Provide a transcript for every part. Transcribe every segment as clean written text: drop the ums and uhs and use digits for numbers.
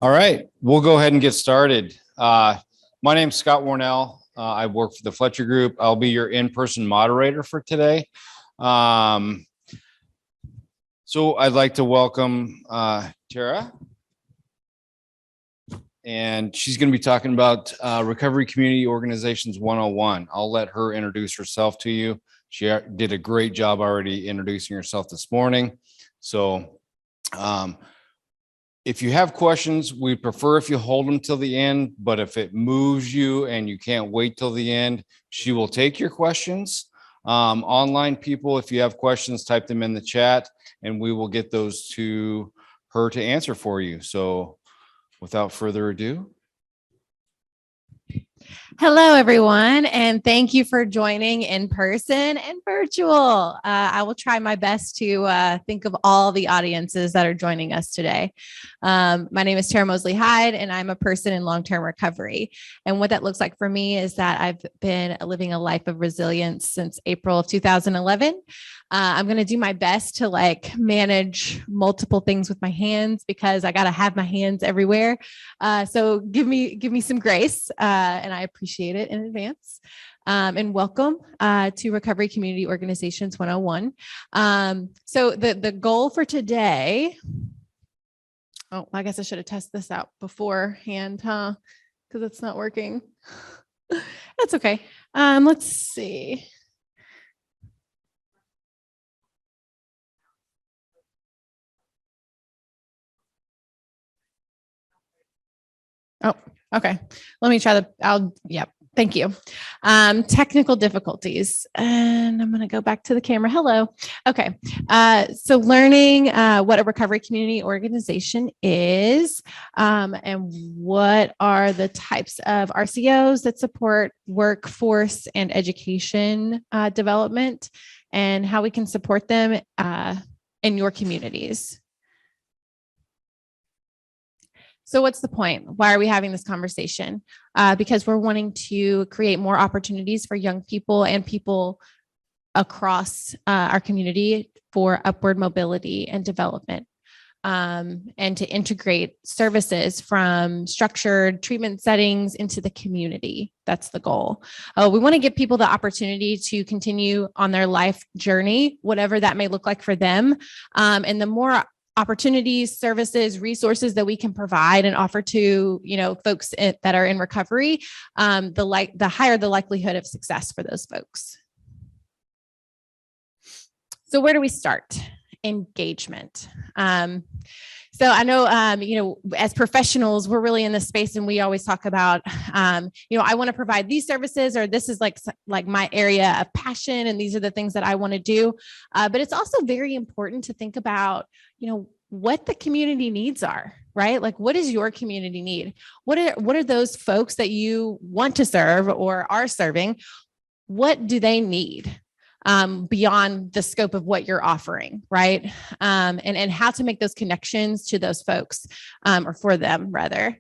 All right, we'll go ahead and get started. My name's Scott Warnell. I work for the Fletcher Group. I'll be your in-person moderator for today. So I'd like to welcome Tara. And she's going to be talking about Recovery Community Organizations 101. I'll let her introduce herself to you. She did a great job already introducing herself this morning. So if you have questions, we prefer if you hold them till the end, but if it moves you and you can't wait till the end, she will take your questions. Online people, if you have questions, type them in the chat and we will get those to her to answer for you. So without further ado. Hello, everyone, and thank you for joining in person and virtual. I will try my best to think of all the audiences that are joining us today. My name is Tara Mosley Hyde, and I'm a person in long-term recovery. And what that looks like for me is that I've been living a life of resilience since April of 2011. I'm going to do my best to manage multiple things with my hands because I got to have my hands everywhere. So give me some grace, and I appreciate it in advance. And welcome to Recovery Community Organizations 101. So the goal for today, I guess I should have tested this out beforehand, huh? Because it's not working. That's okay. Let's see. Oh, okay. Let me try thank you. Technical difficulties. And I'm going to go back to the camera. Hello. Okay. So learning what a recovery community organization is and what are the types of RCOs that support workforce and education development and how we can support them in your communities. So what's the point? Why are we having this conversation? Because we're wanting to create more opportunities for young people and people across our community for upward mobility and development, and to integrate services from structured treatment settings into the community. That's the goal. We want to give people the opportunity to continue on their life journey, whatever that may look like for them. And the more opportunities, services, resources that we can provide and offer to, folks that are in recovery, the higher the likelihood of success for those folks. So where do we start? Engagement. So I know, as professionals, we're really in this space and we always talk about, I want to provide these services, or this is like my area of passion and these are the things that I want to do. But it's also very important to think about, what the community needs are, right? Like, what does your community need? What are those folks that you want to serve or are serving? What do they need? Beyond the scope of what you're offering, right? And how to make those connections to those folks, or for them rather.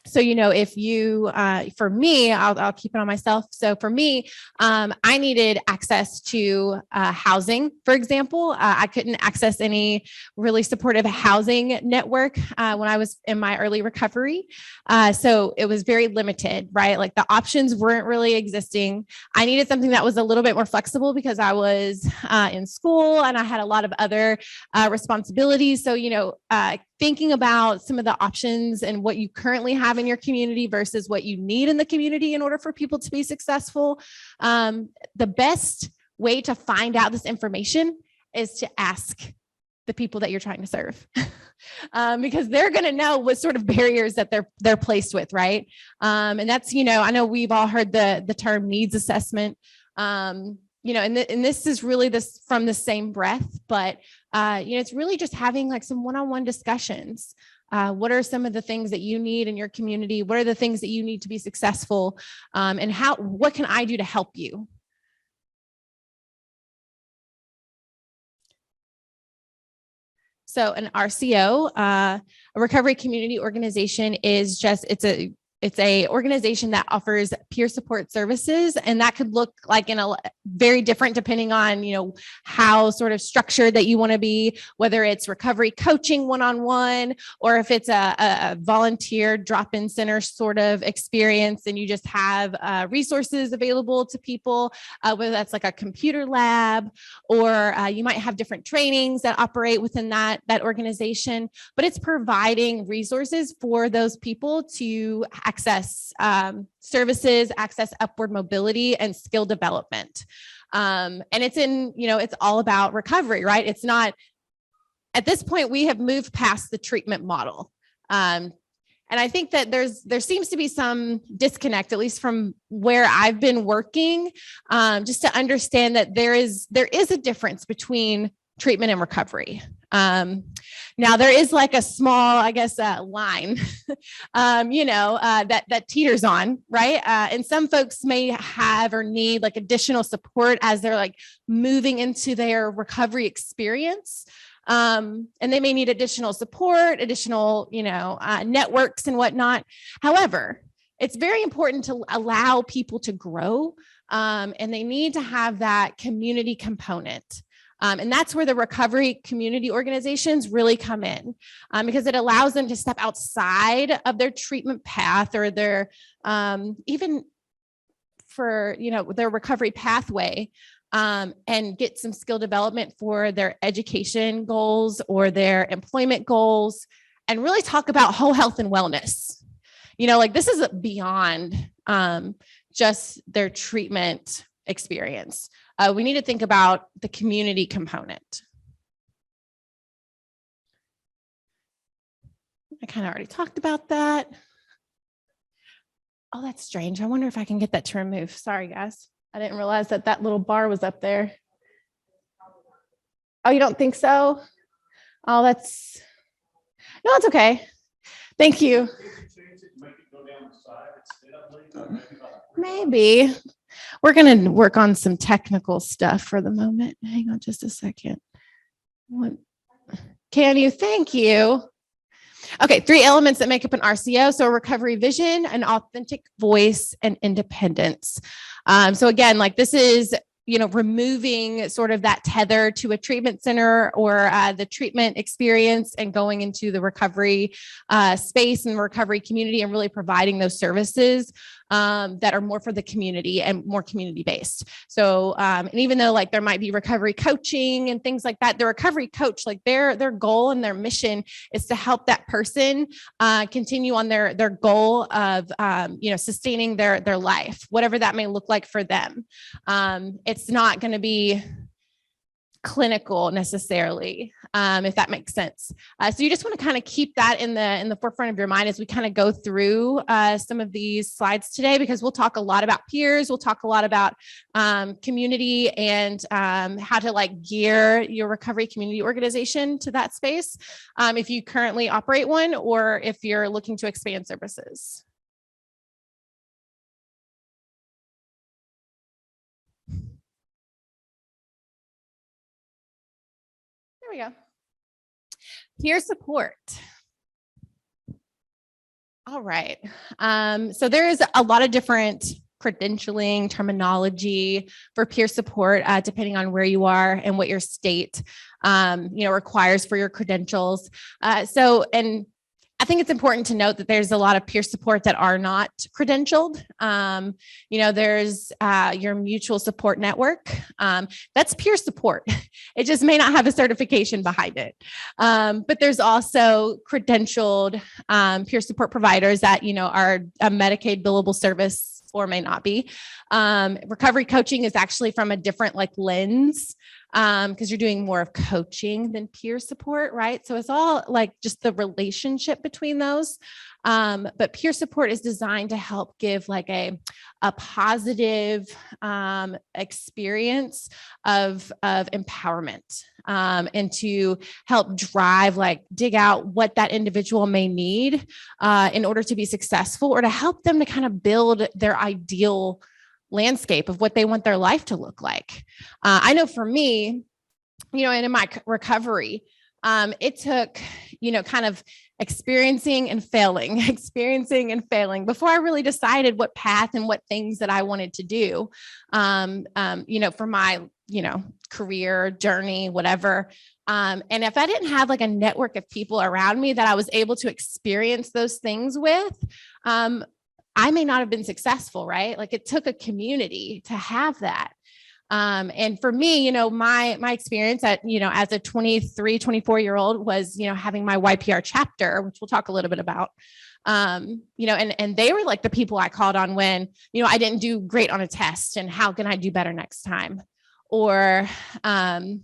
So, if you, for me, I'll keep it on myself. So for me, I needed access to housing, for example. I couldn't access any really supportive housing network when I was in my early recovery. So it was very limited, right? Like the options weren't really existing. I needed something that was a little bit more flexible because I was in school and I had a lot of other responsibilities. So, thinking about some of the options and what you currently have in your community versus what you need in the community in order for people to be successful. The best way to find out this information is to ask the people that you're trying to serve, because they're going to know what sort of barriers that they're placed with, right? And that's, I know we've all heard the term needs assessment. And this is really from the same breath, but it's really just having some one-on-one discussions. What are some of the things that you need in your community? What are the things that you need to be successful? And what can I do to help you? So an RCO, a recovery community organization, is it's It's a organization that offers peer support services, and that could look like in a very different depending on, how sort of structured that you want to be, whether it's recovery coaching one-on-one, or if it's a volunteer drop-in center sort of experience, and you just have resources available to people, whether that's like a computer lab, or you might have different trainings that operate within that organization, but it's providing resources for those people to access services, access upward mobility and skill development. And it's all about recovery, right? It's not, at this point, we have moved past the treatment model. And I think that there seems to be some disconnect, at least from where I've been working, just to understand that there is a difference between treatment and recovery. Now there is like a small, I guess, line, that teeters on, right? And some folks may have or need like additional support as they're like moving into their recovery experience. And they may need additional support, additional, networks and whatnot. However, it's very important to allow people to grow, and they need to have that community component. And that's where the recovery community organizations really come in, because it allows them to step outside of their treatment path or their, even for, their recovery pathway, and get some skill development for their education goals or their employment goals, and really talk about whole health and wellness. This is beyond just their treatment experience. We need to think about the community component. I kind of already talked about that. Oh, that's strange. I wonder if I can get that to remove. Sorry, guys. I didn't realize that little bar was up there. Oh, you don't think so? Oh, no, it's okay. Thank you. Maybe. We're going to work on some technical stuff for the moment. Hang on just a second. Can you? Thank you. Okay, 3 elements that make up an RCO. So a recovery vision, an authentic voice, and independence. So again, this is, removing sort of that tether to a treatment center or the treatment experience and going into the recovery space and recovery community and really providing those services that are more for the community and more community-based. So, and even though there might be recovery coaching and things like that, the recovery coach, their goal and their mission is to help that person continue on their goal of, sustaining their life, whatever that may look like for them. It's not going to be clinical necessarily, if that makes sense. So you just want to kind of keep that in the forefront of your mind as we kind of go through some of these slides today, because we'll talk a lot about peers. We'll talk a lot about community and how to gear your recovery community organization to that space, if you currently operate one or if you're looking to expand services. There we go. Peer support. All right. So there is a lot of different credentialing terminology for peer support, depending on where you are and what your state, requires for your credentials. And I think it's important to note that there's a lot of peer support that are not credentialed. There's your mutual support network. That's peer support. It just may not have a certification behind it. But there's also credentialed peer support providers that, are a Medicaid billable service or may not be. Recovery coaching is actually from a different lens, because you're doing more of coaching than peer support, right? So it's all just the relationship between those. But peer support is designed to help give a positive experience of empowerment, and to help drive, dig out what that individual may need in order to be successful, or to help them to kind of build their ideal landscape of what they want their life to look like. I know for me, and in my recovery, It took, kind of experiencing and failing before I really decided what path and what things that I wanted to do, for my, career journey, whatever. And if I didn't have like a network of people around me that I was able to experience those things with, I may not have been successful, right? Like it took a community to have that. And for me, my experience at, as a 23, 24-year-old was, having my YPR chapter, which we'll talk a little bit about, and they were like the people I called on when, I didn't do great on a test and how can I do better next time? Or, I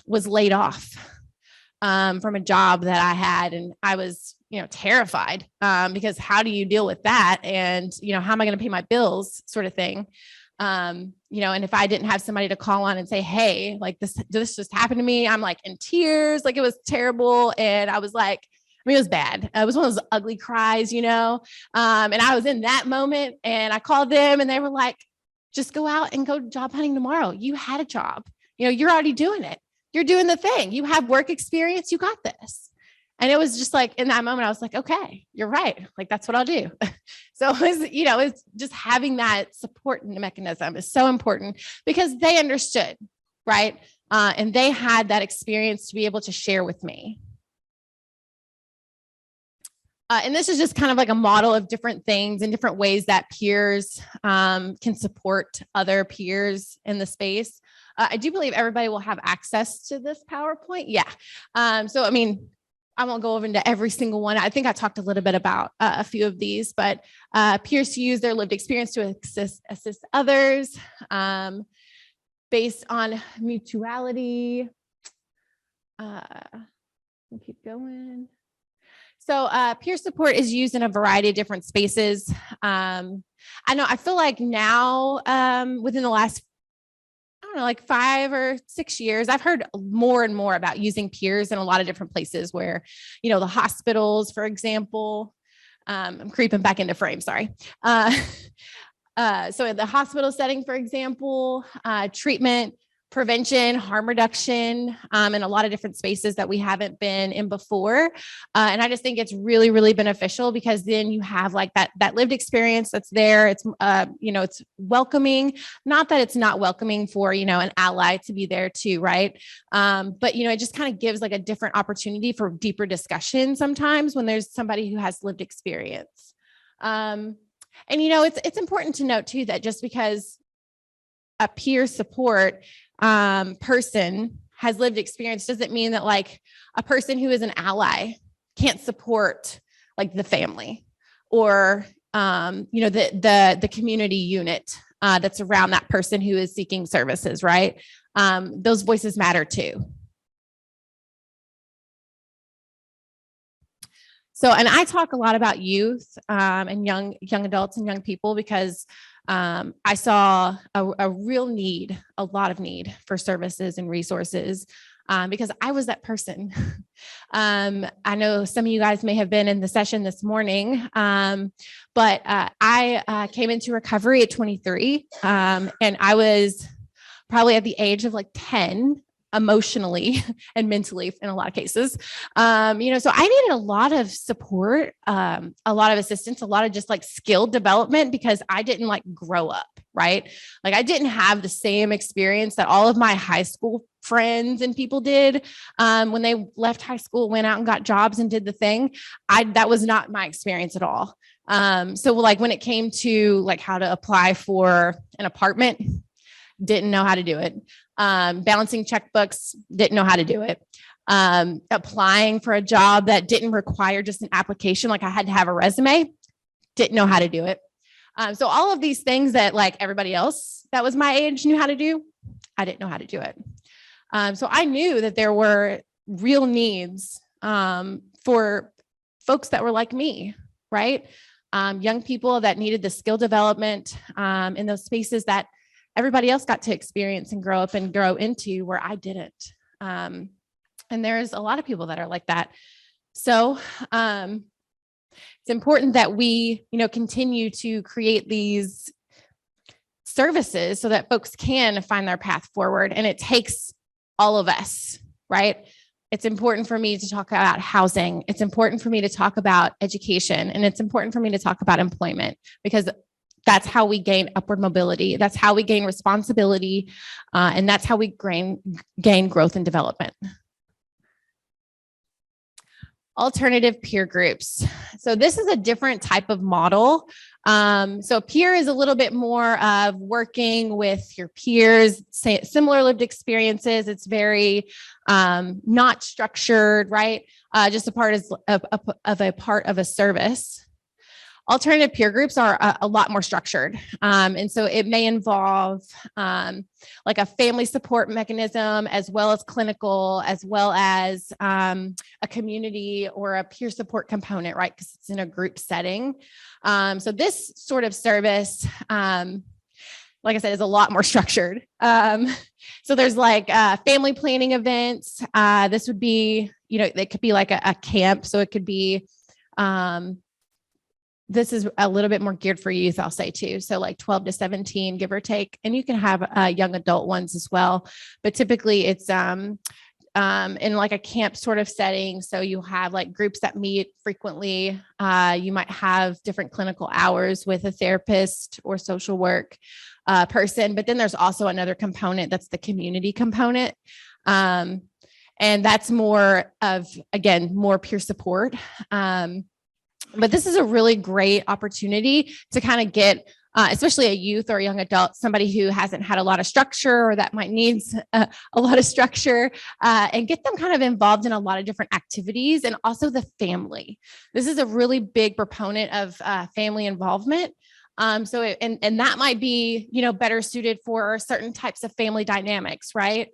was laid off from a job that I had, and I was, terrified because how do you deal with that? And, how am I going to pay my bills sort of thing? And if I didn't have somebody to call on and say, hey, like this just happened to me, I'm like in tears, like it was terrible. And I was like, it was bad. It was one of those ugly cries, and I was in that moment and I called them and they were like, just go out and go job hunting tomorrow. You had a job, you're already doing it. You're doing the thing. You have work experience. You got this. And it was just like, in that moment, I was like, okay, you're right. Like, that's what I'll do. So it was, it's just having that support mechanism is so important because they understood, right? And they had that experience to be able to share with me. And this is just kind of like a model of different things and different ways that peers can support other peers in the space. I do believe everybody will have access to this PowerPoint. Yeah. I won't go over into every single one. I think I talked a little bit about a few of these, but peers to use their lived experience to assist others based on mutuality. We'll keep going. So peer support is used in a variety of different spaces. I feel like now within the last, like 5 or 6 years, I've heard more and more about using peers in a lot of different places where, the hospitals, for example, I'm creeping back into frame, sorry. So in the hospital setting, for example, treatment, prevention, harm reduction, in a lot of different spaces that we haven't been in before. And I just think it's really, really beneficial because then you have like that lived experience that's there. It's, it's welcoming, not that it's not welcoming for, an ally to be there too. Right. But, it just kind of gives like a different opportunity for deeper discussion sometimes when there's somebody who has lived experience. And, it's important to note too, that just because a peer support person has lived experience doesn't mean that like a person who is an ally can't support like the family or the community unit that's around that person who is seeking services, right? Those voices matter too. So, and I talk a lot about youth and young adults and young people because I saw a real need, a lot of need for services and resources because I was that person. I know some of you guys may have been in the session this morning, but I came into recovery at 23 and I was probably at the age of like 10. Emotionally and mentally in a lot of cases. So I needed a lot of support, a lot of assistance, a lot of just like skill development because I didn't like grow up, right? Like I didn't have the same experience that all of my high school friends and people did when they left high school, went out and got jobs and did the thing. That was not my experience at all. So like when it came to like how to apply for an apartment, didn't know how to do it. Balancing checkbooks, didn't know how to do it. Applying for a job that didn't require just an application, like I had to have a resume, didn't know how to do it. So all of these things that like everybody else that was my age knew how to do, I didn't know how to do it. So I knew that there were real needs for folks that were like me, right? Young people that needed the skill development in those spaces that everybody else got to experience and grow up and grow into where I didn't. And there's a lot of people that are like that. So it's important that we, continue to create these services so that folks can find their path forward. And it takes all of us right? It's important for me to talk about housing. It's important for me to talk about education, and it's important for me to talk about employment, because that's how we gain upward mobility. That's how we gain responsibility. And that's how we gain growth and development. Alternative peer groups. So this is a different type of model. So peer is a little bit more of working with your peers, similar lived experiences. It's very not structured, right? Just a part of a service. Alternative peer groups are a lot more structured. And so it may involve like a family support mechanism, as well as clinical, as well as a community or a peer support component, right? Because it's in a group setting. So this sort of service, like I said, is a lot more structured. So there's like family planning events. This would be, it could be like a camp. So it could be, this is a little bit more geared for youth, I'll say too. So like 12 to 17, give or take. And you can have young adult ones as well. But typically it's in like a camp sort of setting. So you have like groups that meet frequently. You might have different clinical hours with a therapist or social work person. But then there's also another component, that's the community component. And that's more of, again, more peer support. But this is a really great opportunity to kind of get, especially a youth or a young adult, somebody who hasn't had a lot of structure or that might need a lot of structure, and get them kind of involved in a lot of different activities, and also the family. This is a really big proponent of family involvement. And that might be, better suited for certain types of family dynamics, right?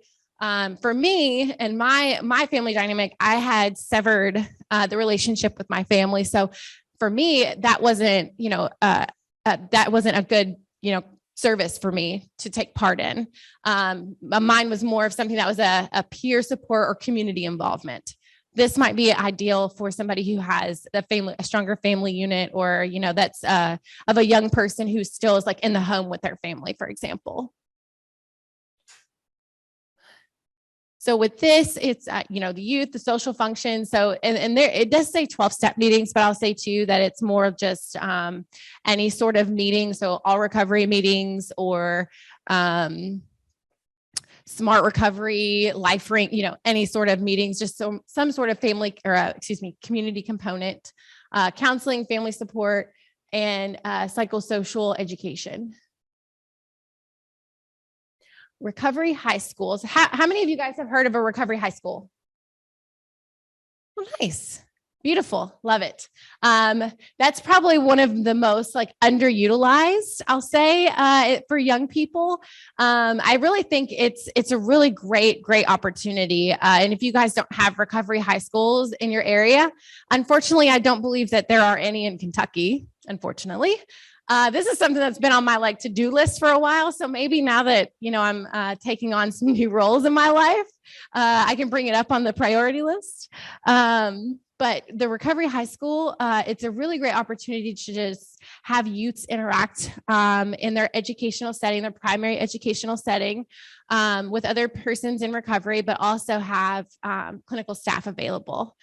For me and my family dynamic, I had severed the relationship with my family. So for me, that wasn't, that wasn't a good, service for me to take part in. Mine was more of something that was a peer support or community involvement. This might be ideal for somebody who has a stronger family unit, or, that's of a young person who still is like in the home with their family, for example. So with this, it's, the youth, the social function. So, and there, it does say 12-step meetings, but I'll say too, that it's more of just any sort of meeting. So all recovery meetings, or smart recovery, life ring, any sort of meetings, just some sort of family or community component, counseling, family support, and psychosocial education. Recovery high schools. How many of you guys have heard of a recovery high school? Oh, nice. Beautiful. Love it. That's probably one of the most underutilized, I'll say, for young people. I really think it's a really great opportunity. And if you guys don't have recovery high schools in your area, unfortunately, I don't believe that there are any in Kentucky, unfortunately. This is something that's been on my to-do list for a while. So maybe now that, I'm taking on some new roles in my life, I can bring it up on the priority list. But the recovery high school, it's a really great opportunity to just have youths interact in their educational setting, their primary educational setting, with other persons in recovery, but also have clinical staff available.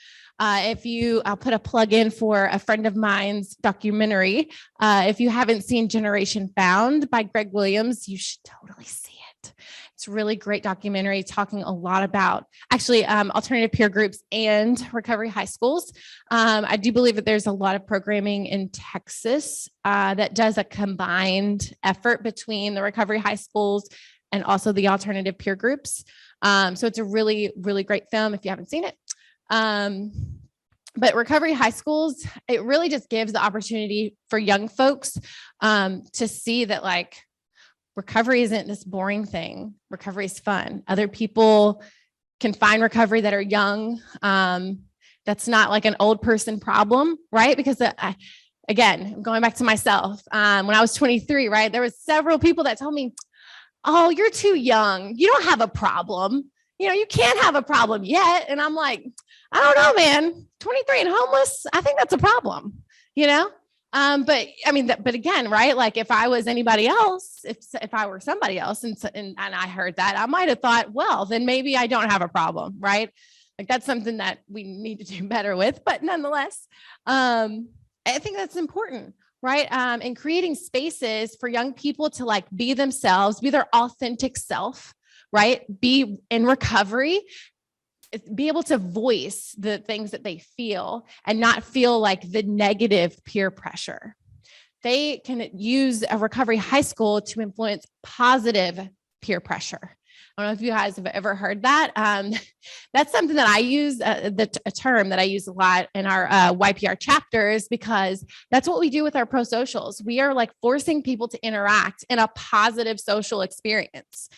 I'll put a plug in for a friend of mine's documentary. If you haven't seen Generation Found by Greg Williams, you should totally see it. It's a really great documentary talking a lot about actually alternative peer groups and recovery high schools. I do believe that there's a lot of programming in Texas that does a combined effort between the recovery high schools and also the alternative peer groups. So it's a really, really great film if you haven't seen it. But recovery high schools, it really just gives the opportunity for young folks to see that recovery isn't this boring thing. Recovery is fun. Other people can find recovery that are young. That's not an old person problem, right? Because again, going back to myself, when I was 23, right, there was several people that told me, "Oh, you're too young. You don't have a problem. You can't have a problem yet." And I'm like, I don't know, man, 23 and homeless, I think that's a problem, But I mean, but again, right? Like if I was anybody else, if I were somebody else and I heard that, I might have thought, well, then maybe I don't have a problem, right? Like that's something that we need to do better with, but nonetheless, I think that's important, right? And creating spaces for young people to like be themselves, be their authentic self, right? Be in recovery, be able to voice the things that they feel and not feel like the negative peer pressure. They can use a recovery high school to influence positive peer pressure. I don't know if you guys have ever heard that. That's something that I use, a term that I use a lot in our YPR chapters, because that's what we do with our pro socials. We are like forcing people to interact in a positive social experience.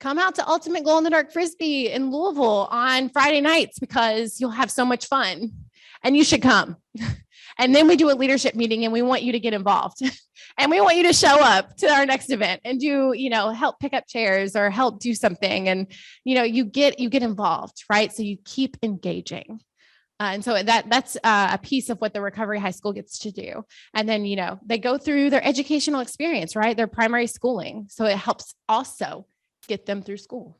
Come out to Ultimate Glow in the Dark Frisbee in Louisville on Friday nights because you'll have so much fun and you should come. And then we do a leadership meeting and we want you to get involved and we want you to show up to our next event and do, help pick up chairs or help do something. And, you get involved, right? So you keep engaging. And so that's a piece of what the Recovery High School gets to do. And then, they go through their educational experience, right? Their primary schooling. So it helps also get them through school.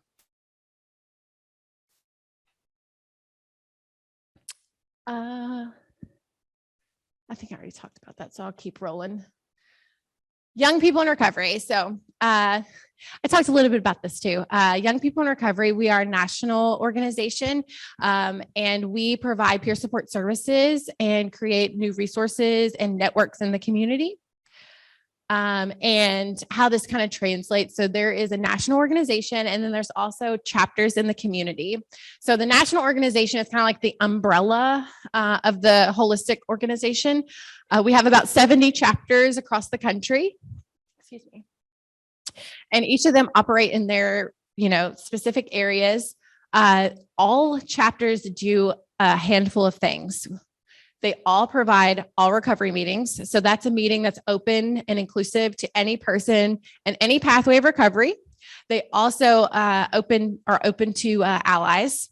I think I already talked about that, so I'll keep rolling. Young people in recovery. So I talked a little bit about this too. Young People in Recovery, we are a national organization, and we provide peer support services and create new resources and networks in the community. And how this kind of translates. So there is a national organization, and then there's also chapters in the community. So the national organization is kind of like the umbrella of the holistic organization. We have about 70 chapters across the country. Excuse me. And each of them operate in their, specific areas. All chapters do a handful of things. They all provide all recovery meetings. So that's a meeting that's open and inclusive to any person and any pathway of recovery. They also are open to allies.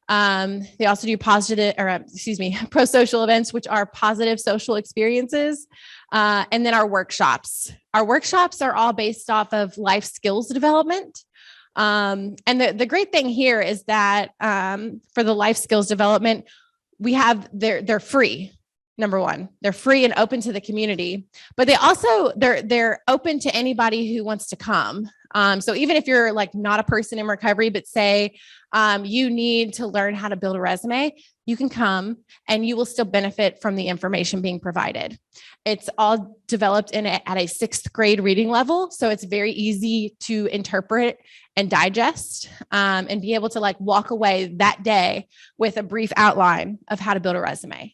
They also do pro-social events, which are positive social experiences. And then our workshops. Our workshops are all based off of life skills development. And the great thing here is that for the life skills development, we have they're free. Number one, they're free and open to the community, but they're open to anybody who wants to come. So even if you're like not a person in recovery, but say you need to learn how to build a resume, you can come and you will still benefit from the information being provided. It's all developed at a 6th grade reading level. So it's very easy to interpret and digest and be able to like walk away that day with a brief outline of how to build a resume.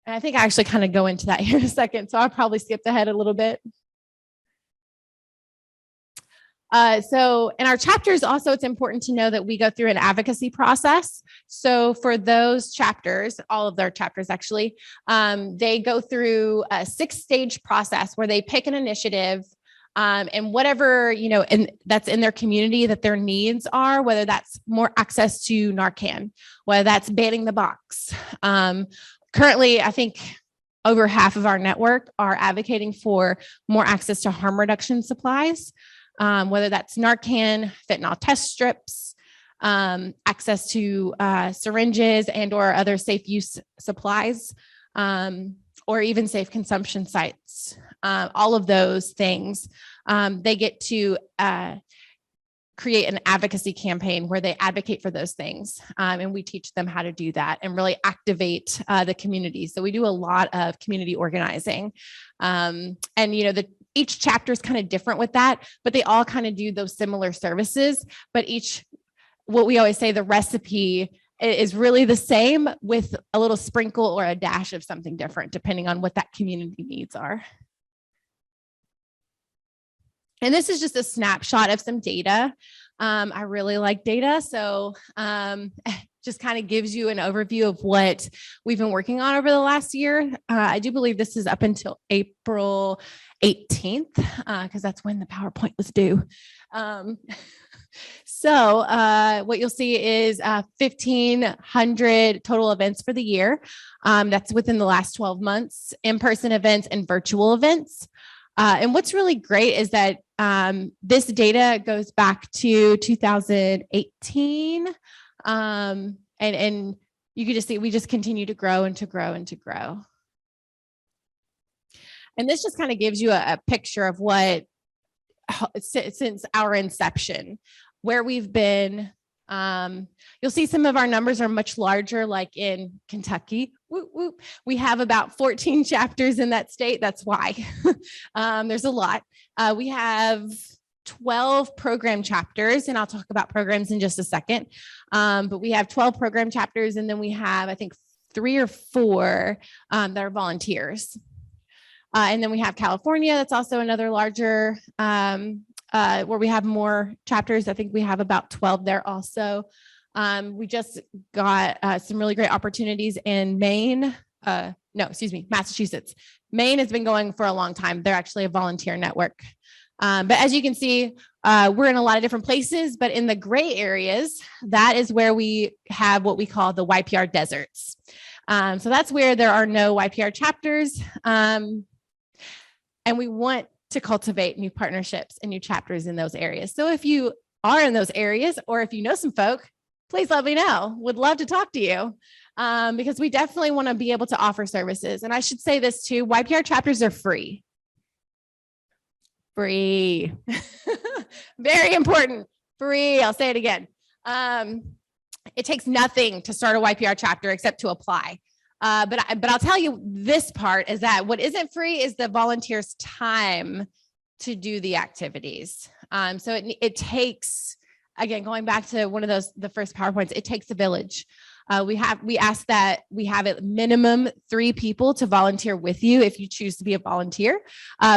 And I think I actually kind of go into that here in a second. So I'll probably skip ahead a little bit. So in our chapters, also, it's important to know that we go through an advocacy process. So for those chapters, all of their chapters, actually, they go through a 6-stage process where they pick an initiative and whatever, and that's in their community that their needs are, whether that's more access to Narcan, whether that's banning the box. Currently, I think over half of our network are advocating for more access to harm reduction supplies. Whether that's Narcan, fentanyl test strips, access to syringes and or other safe use supplies, or even safe consumption sites. All of those things, they get to create an advocacy campaign where they advocate for those things. And we teach them how to do that and really activate the community. So we do a lot of community organizing. And, each chapter is kind of different with that, but they all kind of do those similar services. But what we always say, the recipe is really the same with a little sprinkle or a dash of something different, depending on what that community needs are. And this is just a snapshot of some data. I really like data. So just kind of gives you an overview of what we've been working on over the last year. I do believe this is up until April 18th, because that's when the PowerPoint was due. So what you'll see is 1,500 total events for the year. That's within the last 12 months, in-person events and virtual events. And what's really great is that this data goes back to 2018. And you can just see we just continue to grow and to grow and to grow. And this just kind of gives you a picture of what, since our inception, where we've been. You'll see some of our numbers are much larger, like in Kentucky. Whoop, whoop. We have about 14 chapters in that state. That's why. There's a lot. We have 12 program chapters, and I'll talk about programs in just a second. But we have 12 program chapters, and then we have, I think, 3 or 4 that are volunteers. And then we have California. That's also another larger where we have more chapters. I think we have about 12 there also. We just got some really great opportunities in Maine. Massachusetts. Maine has been going for a long time. They're actually a volunteer network. But as you can see, we're in a lot of different places, but in the gray areas, that is where we have what we call the YPR deserts. So that's where there are no YPR chapters. And we want to cultivate new partnerships and new chapters in those areas. So if you are in those areas, or if you know some folk, please let me know. Would love to talk to you because we definitely want to be able to offer services. And I should say this too, YPR chapters are free. Free. Very important. Free. I'll say it again. It takes nothing to start a YPR chapter except to apply. But I'll tell you this part is that what isn't free is the volunteers' time to do the activities. So it takes, again, going back to one of the first PowerPoints, it takes a village. We ask that we have at minimum 3 people to volunteer with you if you choose to be a volunteer.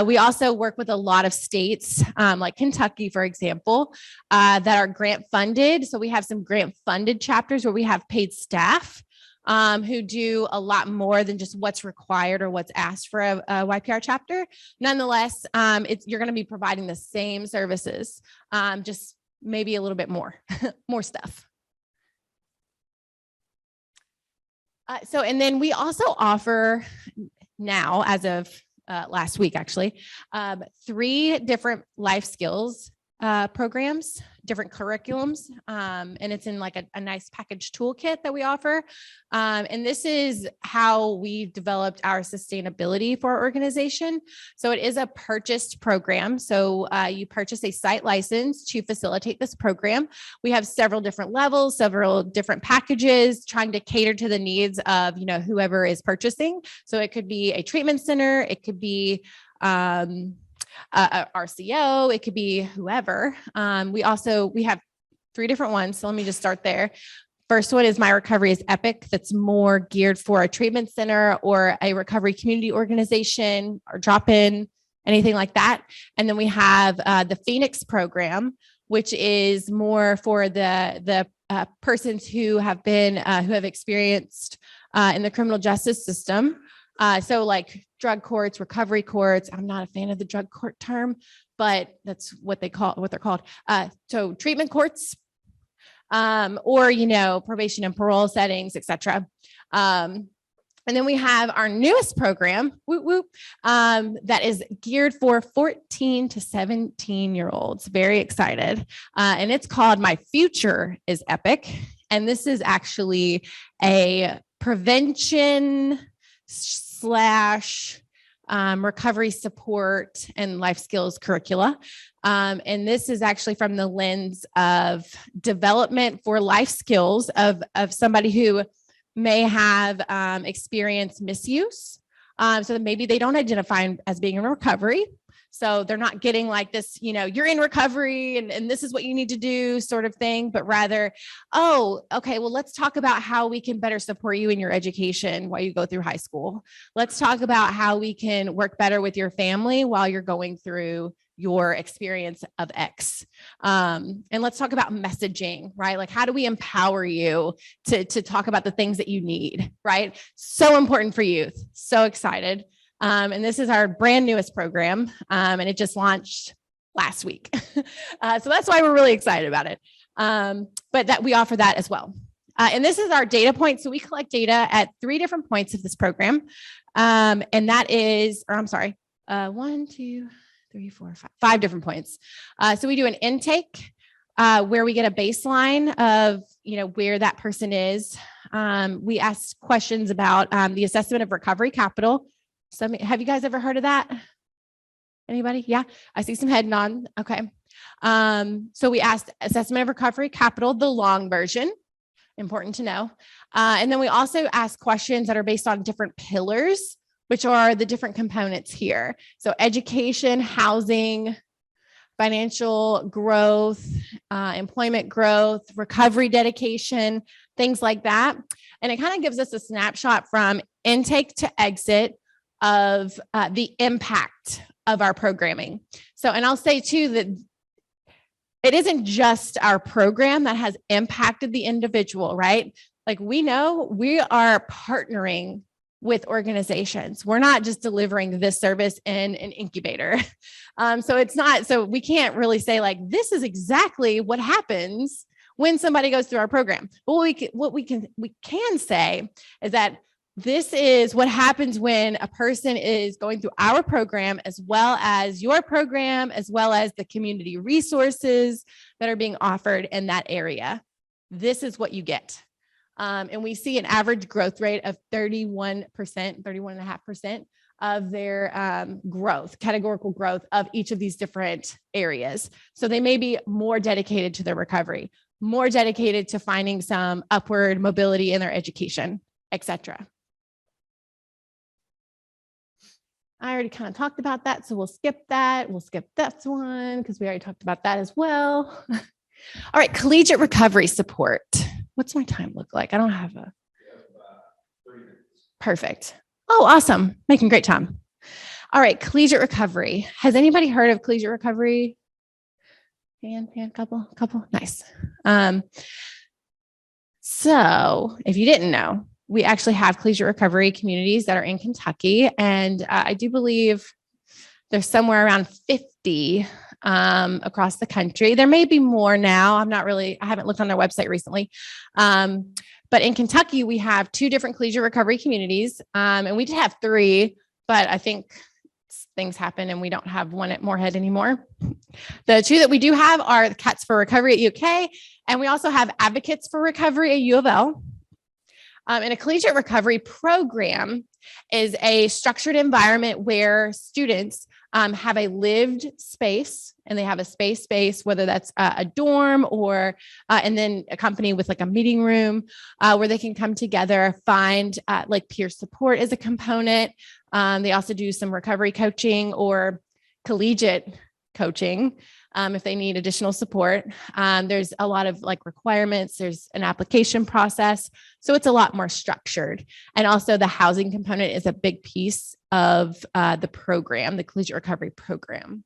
We also work with a lot of states, like Kentucky, for example, that are grant funded. So we have some grant funded chapters where we have paid staff who do a lot more than just what's required or what's asked for a YPR chapter. Nonetheless, you're going to be providing the same services, just maybe a little bit more, more stuff. And then we also offer now, as of last week, actually, 3 different life skills programs, different curriculums, and it's in like a nice package toolkit that we offer. And this is how we've developed our sustainability for our organization. So it is a purchased program. So you purchase a site license to facilitate this program. We have several different levels, several different packages, trying to cater to the needs of, whoever is purchasing. So it could be a treatment center, it could be RCO, it could be whoever. We have 3 different ones. So let me just start there. First one is My Recovery is Epic. That's more geared for a treatment center or a recovery community organization or drop-in, anything like that. And then we have the Phoenix program, which is more for the persons who have experienced in the criminal justice system. So like drug courts, recovery courts. I'm not a fan of the drug court term, but that's what they're called. So treatment courts, or, probation and parole settings, et cetera. And then we have our newest program, that is geared for 14 to 17-year-olds. Very excited. And it's called My Future is Epic. And this is actually a prevention / recovery support and life skills curricula. And this is actually from the lens of development for life skills of somebody who may have experienced misuse. So maybe they don't identify as being in recovery. So they're not getting like this, you're in recovery and this is what you need to do sort of thing, but rather, okay, well, let's talk about how we can better support you in your education while you go through high school. Let's talk about how we can work better with your family while you're going through your experience of X. And let's talk about messaging, right? Like, how do we empower you to talk about the things that you need, right? So important for youth. So excited. And this is our brand newest program, and it just launched last week. So that's why we're really excited about it. But that we offer that as well. And this is our data point. So we collect data at 3 different points of this program. And that is, or I'm sorry, 1, 2, 3, 4, 5 different points. So we do an intake where we get a baseline of, where that person is. We ask questions about the assessment of recovery capital. So have you guys ever heard of that? Anybody? Yeah, I see some head nod. Okay. So we asked assessment of recovery capital, the long version, important to know. And then we also ask questions that are based on different pillars, which are the different components here. So education, housing, financial growth, employment growth, recovery dedication, things like that. And it kind of gives us a snapshot from intake to exit of the impact of our programming. So, and I'll say too that it isn't just our program that has impacted the individual, right? Like we know we are partnering with organizations. We're not just delivering this service in an incubator. So it's not, so we can't really say like, this is exactly what happens when somebody goes through our program. But what we can say is that this is what happens when a person is going through our program, as well as your program, as well as the community resources that are being offered in that area. This is what you get. And we see an average growth rate of 31%, 31.5% of their growth, categorical growth of each of these different areas. So they may be more dedicated to their recovery, more dedicated to finding some upward mobility in their education, etc. I already kind of talked about that, so we'll skip that. We'll skip that one because we already talked about that as well. All right, collegiate recovery support. What's my time look like? I don't have a... Perfect. Oh, awesome. Making great time. All right, collegiate recovery. Has anybody heard of collegiate recovery? Hand, couple. Nice. So if you didn't know, we actually have collegiate recovery communities that are in Kentucky. And I do believe there's somewhere around 50 across the country. There may be more now. I haven't looked on their website recently. But in Kentucky, we have 2 different collegiate recovery communities. And we did have 3, but I think things happen and we don't have one at Moorhead anymore. The 2 that we do have are the Cats for Recovery at UK. And we also have Advocates for Recovery at U of L. And a collegiate recovery program is a structured environment where students have a lived space, and they have a space, whether that's a dorm or, and then accompanied with like a meeting room where they can come together, find like peer support as a component. They also do some recovery coaching or collegiate coaching if they need additional support. There's a lot of like requirements. There's an application process. So it's a lot more structured. And also the housing component is a big piece of the program, the collegiate recovery program.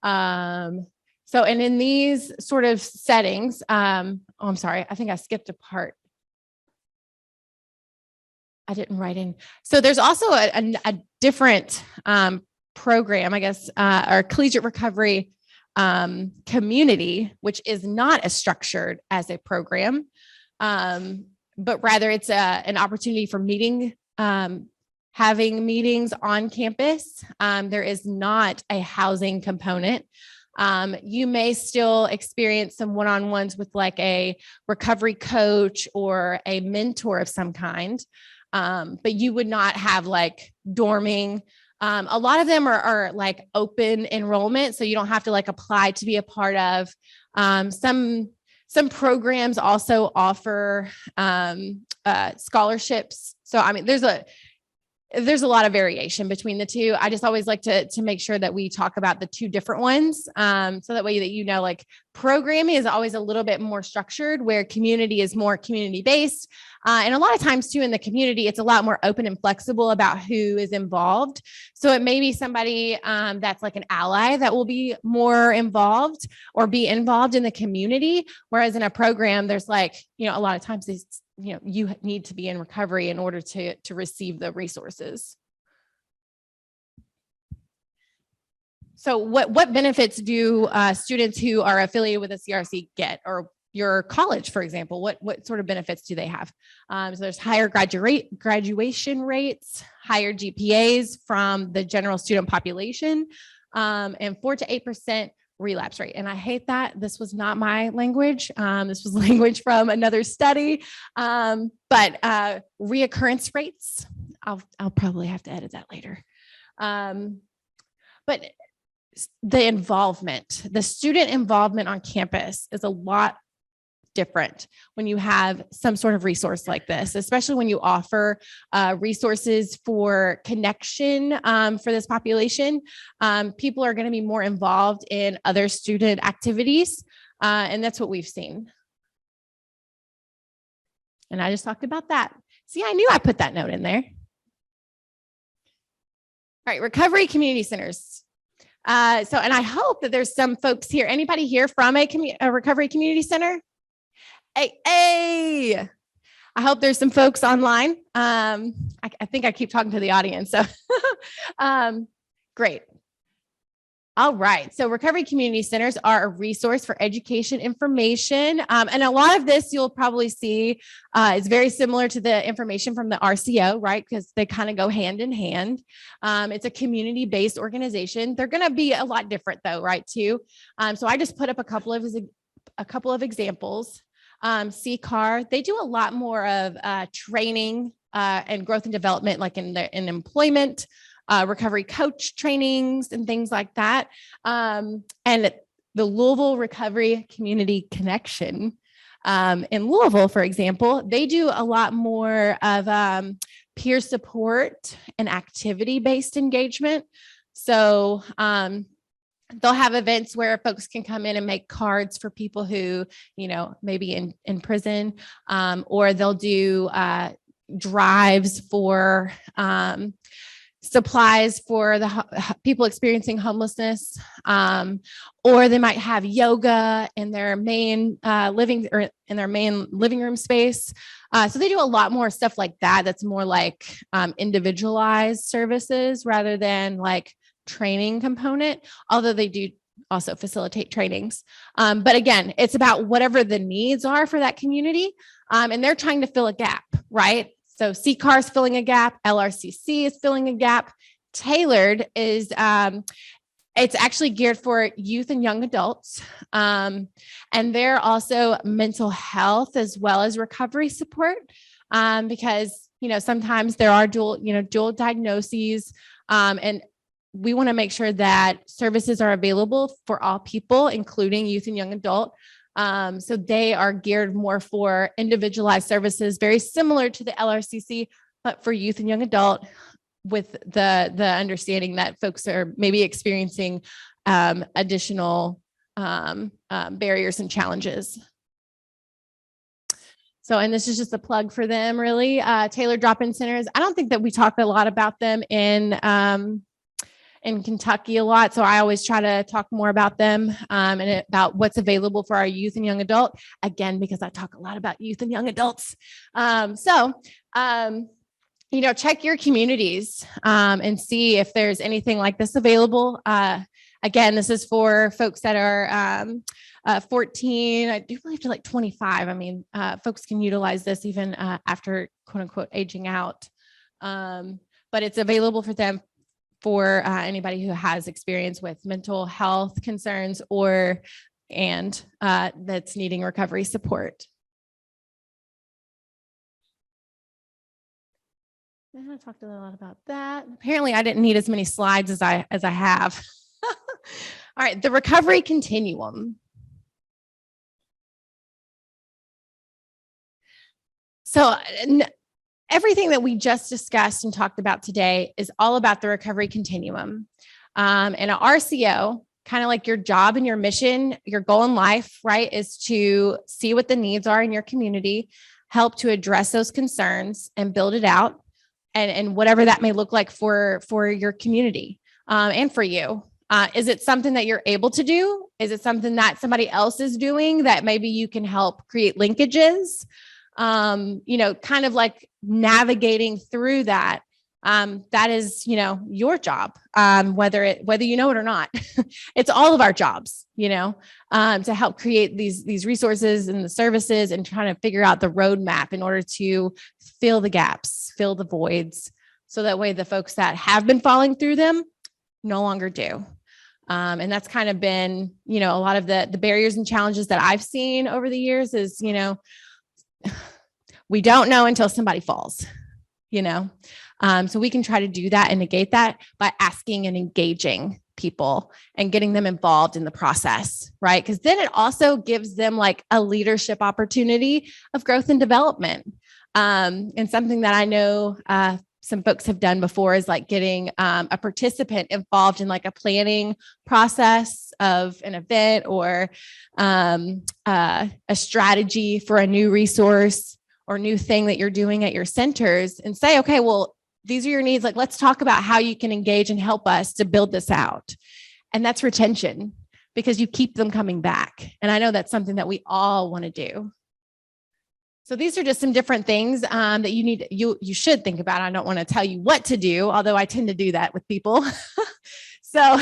So, and in these sort of settings, I'm sorry, I think I skipped a part. I didn't write in. So there's also a different program, I guess, our collegiate recovery community, which is not as structured as a program, but rather it's an opportunity for meeting, having meetings on campus. There is not a housing component. You may still experience some one-on-ones with like a recovery coach or a mentor of some kind, but you would not have like dorming. A lot of them are like open enrollment, so you don't have to like apply to be a part of. Some programs also offer scholarships. So, I mean, there's a lot of variation between the 2. I just always like to make sure that we talk about the 2 different ones. So that way that, like programming is always a little bit more structured, where community is more community based. And a lot of times too, in the community, it's a lot more open and flexible about who is involved. So it may be somebody that's like an ally that will be more involved or be involved in the community. Whereas in a program, there's like, a lot of times these, you need to be in recovery in order to receive the resources. So what benefits do students who are affiliated with a CRC get, or your college, for example? What sort of benefits do they have? So there's higher graduation rates, higher GPAs from the general student population, and 4 to 8% relapse rate. And I hate that. This was not my language. This was language from another study. But reoccurrence rates, I'll probably have to edit that later. But the student involvement on campus is a lot different when you have some sort of resource like this, especially when you offer resources for connection for this population. People are going to be more involved in other student activities, and that's what we've seen. And I just talked about that. See, I knew I put that note in there. All right, recovery community centers. And I hope that there's some folks here. Anybody here from a recovery community center? Hey, I hope there's some folks online. I think I keep talking to the audience. So great. All right. So recovery community centers are a resource for education information. And a lot of this you'll probably see is very similar to the information from the RCO, right? Because they kind of go hand in hand. It's a community-based organization. They're going to be a lot different though, right, too? So I just put up a couple of examples. CCAR, they do a lot more of training and growth and development, like in employment, recovery coach trainings and things like that. And the Louisville Recovery Community Connection in Louisville, for example, they do a lot more of peer support and activity-based engagement. So they'll have events where folks can come in and make cards for people who, maybe in prison, or they'll do drives for supplies for the people experiencing homelessness, or they might have yoga in their main living room space. So they do a lot more stuff like that. That's more like individualized services rather than like training component, although they do also facilitate trainings. But again, it's about whatever the needs are for that community. And they're trying to fill a gap, right? So CCAR is filling a gap, LRCC is filling a gap. Tailored is, it's actually geared for youth and young adults. And they're also mental health as well as recovery support, because, sometimes there are dual diagnoses, and we want to make sure that services are available for all people, including youth and young adult. So they are geared more for individualized services, very similar to the LRCC, but for youth and young adult, with the understanding that folks are maybe experiencing additional barriers and challenges. So, and this is just a plug for them, really. Tailored drop-in centers. I don't think that we talk a lot about them in Kentucky a lot. So I always try to talk more about them and about what's available for our youth and young adult, again, because I talk a lot about youth and young adults. Check your communities and see if there's anything like this available. Again, this is for folks that are 14, I do believe, to like 25. I mean, folks can utilize this even after quote unquote aging out. But it's available for them for anybody who has experience with mental health concerns and that's needing recovery support. And I talked a lot about that. Apparently, I didn't need as many slides as I have. All right, the recovery continuum. So everything that we just discussed and talked about today is all about the recovery continuum. And an RCO, kind of like your job and your mission, your goal in life, right, is to see what the needs are in your community, help to address those concerns and build it out, and whatever that may look like for your community and for you. Is it something that you're able to do? Is it something that somebody else is doing that maybe you can help create linkages? Kind of like navigating through that that is, your job, whether you know it or not. It's all of our jobs, to help create these resources and the services and trying to figure out the roadmap in order to fill the gaps, fill the voids, so that way the folks that have been falling through them no longer do. And that's kind of been, a lot of the barriers and challenges that I've seen over the years is, we don't know until somebody falls, so we can try to do that and negate that by asking and engaging people and getting them involved in the process, right? Because then it also gives them like a leadership opportunity of growth and development. And something that I know some folks have done before is like getting a participant involved in like a planning process of an event or a strategy for a new resource or new thing that you're doing at your centers, and say, okay, well, these are your needs. Like, let's talk about how you can engage and help us to build this out. And that's retention, because you keep them coming back. And I know that's something that we all want to do. So these are just some different things that you should think about. I don't want to tell you what to do, although I tend to do that with people. So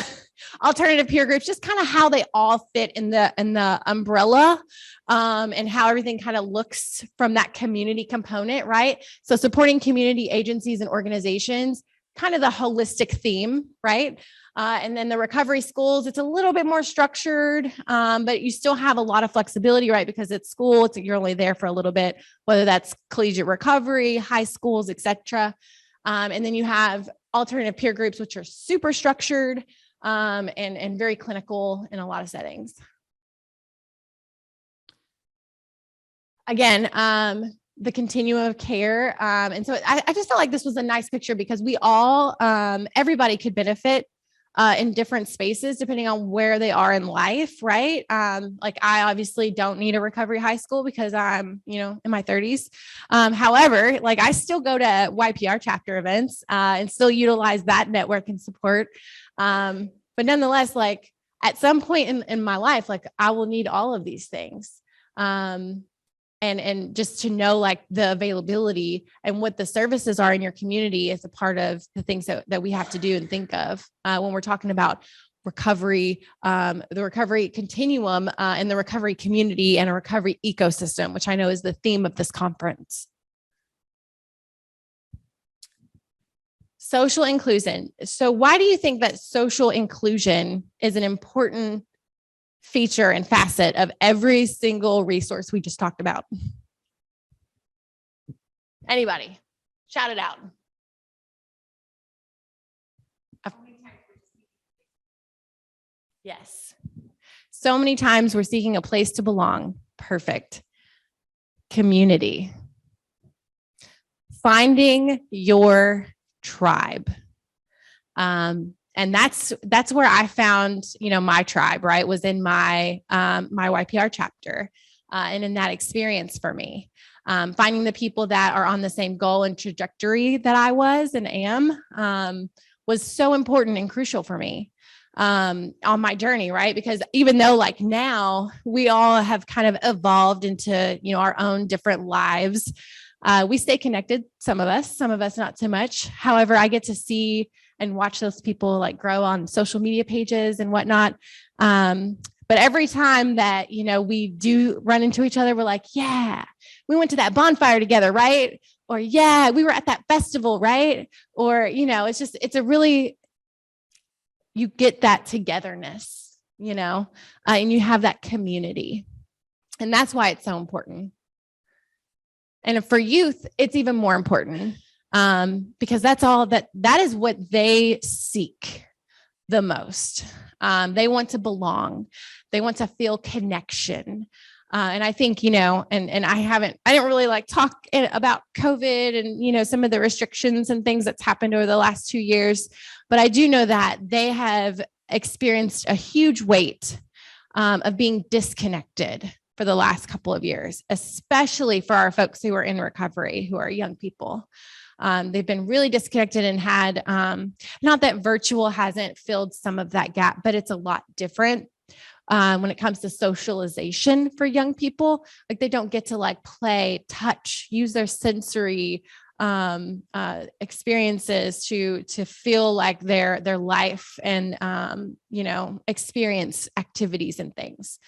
alternative peer groups, just kind of how they all fit in the umbrella, and how everything kind of looks from that community component, right? So supporting community agencies and organizations, kind of the holistic theme, right? And then the recovery schools, it's a little bit more structured, but you still have a lot of flexibility, right? Because it's school, you're only there for a little bit, whether that's collegiate recovery, high schools, et cetera. And then you have alternative peer groups, which are super structured and very clinical in a lot of settings. Again, the continuum of care. And so I just felt like this was a nice picture because we all, everybody could benefit in different spaces, depending on where they are in life, right? Like I obviously don't need a recovery high school because I'm, in my 30s. However, like I still go to YPR chapter events and still utilize that network and support. But nonetheless, like at some point in my life, like I will need all of these things. And just to know like the availability and what the services are in your community is a part of the things that we have to do and think of when we're talking about recovery, the recovery continuum and the recovery community and a recovery ecosystem, which I know is the theme of this conference. Social inclusion. So why do you think that social inclusion is an important feature and facet of every single resource we just talked about? Anybody? Shout it out. Yes. So many times we're seeking a place to belong. Perfect. Community. Finding your tribe. And that's where I found, my tribe, right, was in my my YPR chapter and in that experience for me. Finding the people that are on the same goal and trajectory that I was and am was so important and crucial for me on my journey, right? Because even though like now we all have kind of evolved into, our own different lives, we stay connected, some of us not so much. However, I get to see and watch those people like grow on social media pages and whatnot. But every time that, we do run into each other, we're like, yeah, we went to that bonfire together, right? Or yeah, we were at that festival, right? Or, it's a really, you get that togetherness, and you have that community. And that's why it's so important. And for youth, it's even more important. Because that is what they seek the most. They want to belong. They want to feel connection. And I think, and I didn't really like talk about COVID and, some of the restrictions and things that's happened over the last 2 years, but I do know that they have experienced a huge weight of being disconnected for the last couple of years, especially for our folks who are in recovery, who are young people. They've been really disconnected and had, not that virtual hasn't filled some of that gap, but it's a lot different when it comes to socialization for young people. Like they don't get to like play, touch, use their sensory experiences to feel like their life and, experience activities and things.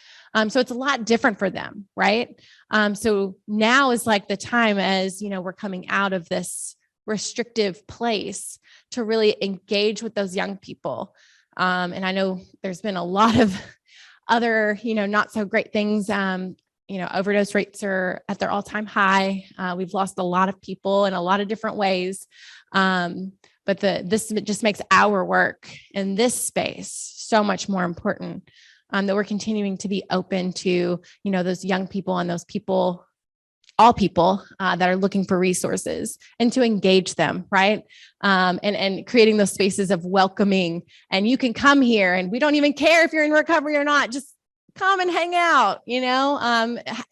So it's a lot different for them, right? So now is like the time as, we're coming out of this restrictive place to really engage with those young people. And I know there's been a lot of other, not so great things. Overdose rates are at their all-time high. We've lost a lot of people in a lot of different ways. But this just makes our work in this space so much more important, that we're continuing to be open to, those young people and those people, all people that are looking for resources, and to engage them, right? And creating those spaces of welcoming, and you can come here and we don't even care if you're in recovery or not, just come and hang out,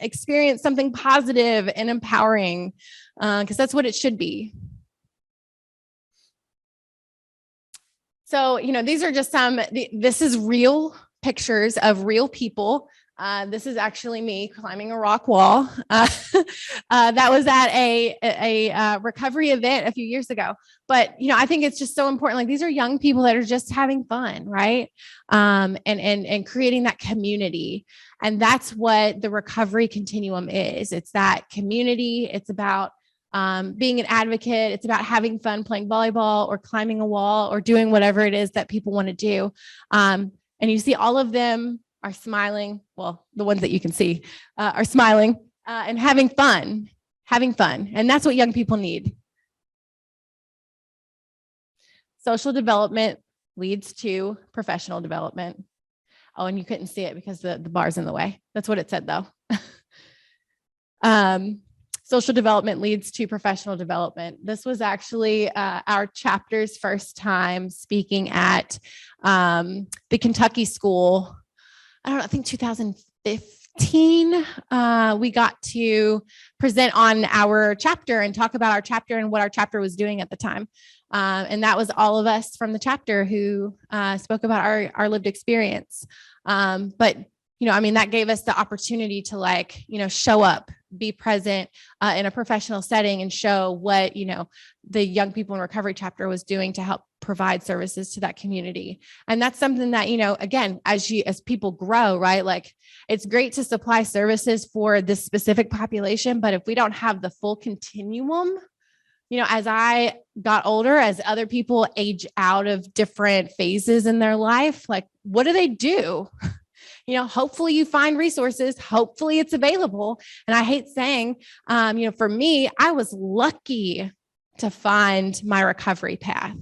experience something positive and empowering, because that's what it should be. So, these are just this is real pictures of real people. This is actually me climbing a rock wall. That was at a recovery event a few years ago. But, I think it's just so important. Like, these are young people that are just having fun, right? And creating that community. And that's what the recovery continuum is. It's that community. It's about being an advocate. It's about having fun playing volleyball or climbing a wall or doing whatever it is that people want to do. And you see all of them are smiling. Well, the ones that you can see are smiling and having fun. And that's what young people need. Social development leads to professional development. Oh, and you couldn't see it because the bar's in the way. That's what it said, though. Social development leads to professional development. This was actually our chapter's first time speaking at the Kentucky school. I think 2015, we got to present on our chapter and talk about our chapter and what our chapter was doing at the time. And that was all of us from the chapter who spoke about our lived experience. But, that gave us the opportunity to show up, be present in a professional setting and show what, the Young People in Recovery chapter was doing to help provide services to that community. And that's something that, again, as people grow, right? Like, it's great to supply services for this specific population, but if we don't have the full continuum, as I got older, as other people age out of different phases in their life, like, what do they do? Hopefully you find resources. Hopefully it's available. And I hate saying, for me, I was lucky to find my recovery path.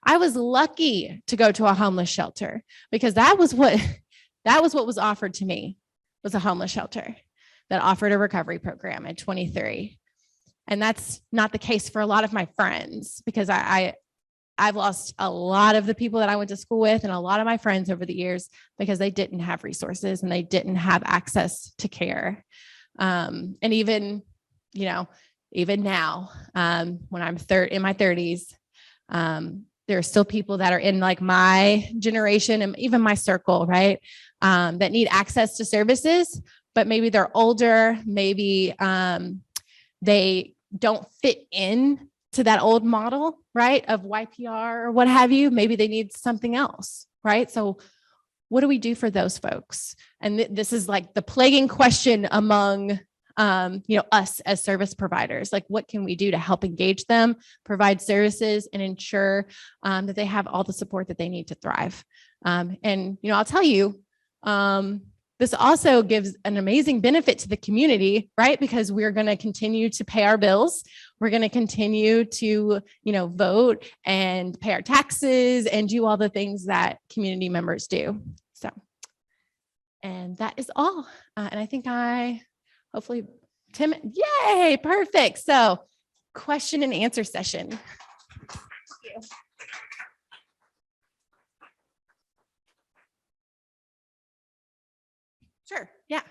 I was lucky to go to a homeless shelter because that was what was offered to me, was a homeless shelter that offered a recovery program at 23. And that's not the case for a lot of my friends, because I've lost a lot of the people that I went to school with and a lot of my friends over the years because they didn't have resources and they didn't have access to care. And even now, when I'm in my 30s, there are still people that are in like my generation and even my circle, right? That need access to services, but maybe they're older, maybe they don't fit in to that old model, right, of YPR or what have you. Maybe they need something else, right? So what do we do for those folks? And this is like the plaguing question among, us as service providers. Like, what can we do to help engage them, provide services, and ensure that they have all the support that they need to thrive? And I'll tell you, this also gives an amazing benefit to the community, right? Because we're going to continue to pay our bills. We're going to continue to, vote and pay our taxes and do all the things that community members do. So, and that is all. And I think hopefully, Tim, yay, perfect. So, question and answer session. Thank you. Sure. Yeah.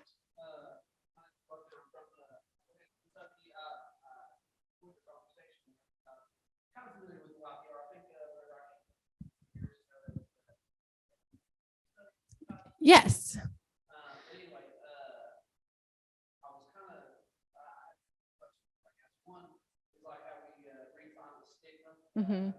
Yes. Mhm.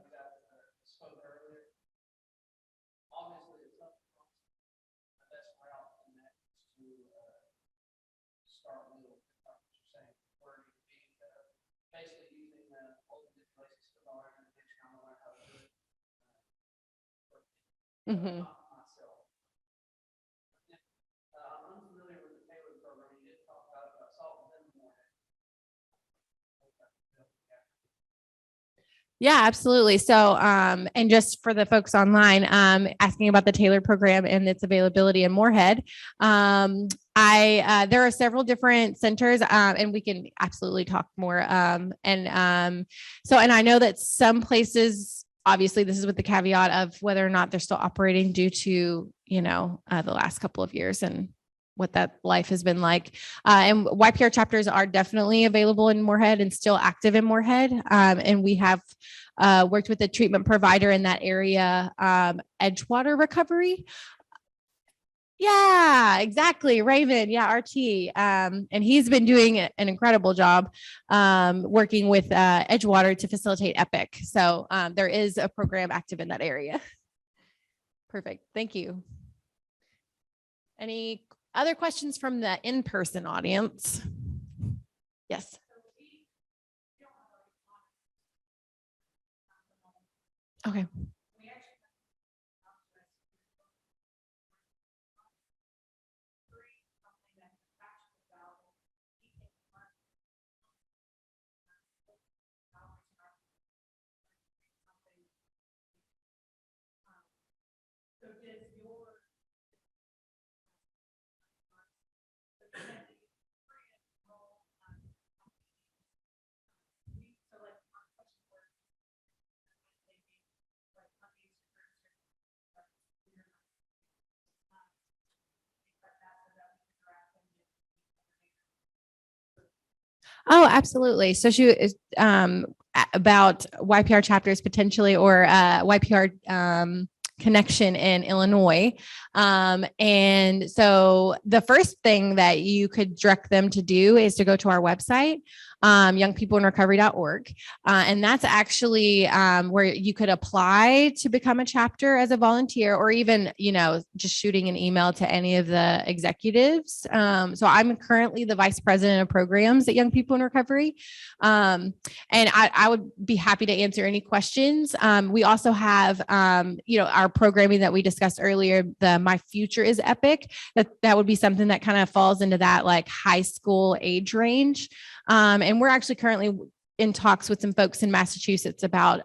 Mhm. Yeah, absolutely. So, and just for the folks online, asking about the Taylor program and its availability in Moorhead, there are several different centers, and we can absolutely talk more. And I know that some places, obviously, this is with the caveat of whether or not they're still operating due to, the last couple of years and what that life has been like. And YPR chapters are definitely available in Moorhead and still active in Moorhead. And we have worked with a treatment provider in that area, Edgewater Recovery. Yeah, exactly. Raymond. Yeah, RT. And he's been doing an incredible job working with Edgewater to facilitate EPIC. So there is a program active in that area. Perfect. Thank you. Any other questions from the in-person audience? Yes. Okay. Oh, absolutely. So she is about YPR chapters potentially, or YPR connection in Illinois. And so the first thing that you could direct them to do is to go to our website, youngpeopleinrecovery.org. And that's actually where you could apply to become a chapter as a volunteer, or even, just shooting an email to any of the executives. So I'm currently the vice president of programs at Young People in Recovery. And I would be happy to answer any questions. We also have, our programming that we discussed earlier, the My Future is Epic. That would be something that kind of falls into that like high school age range. And we're actually currently in talks with some folks in Massachusetts about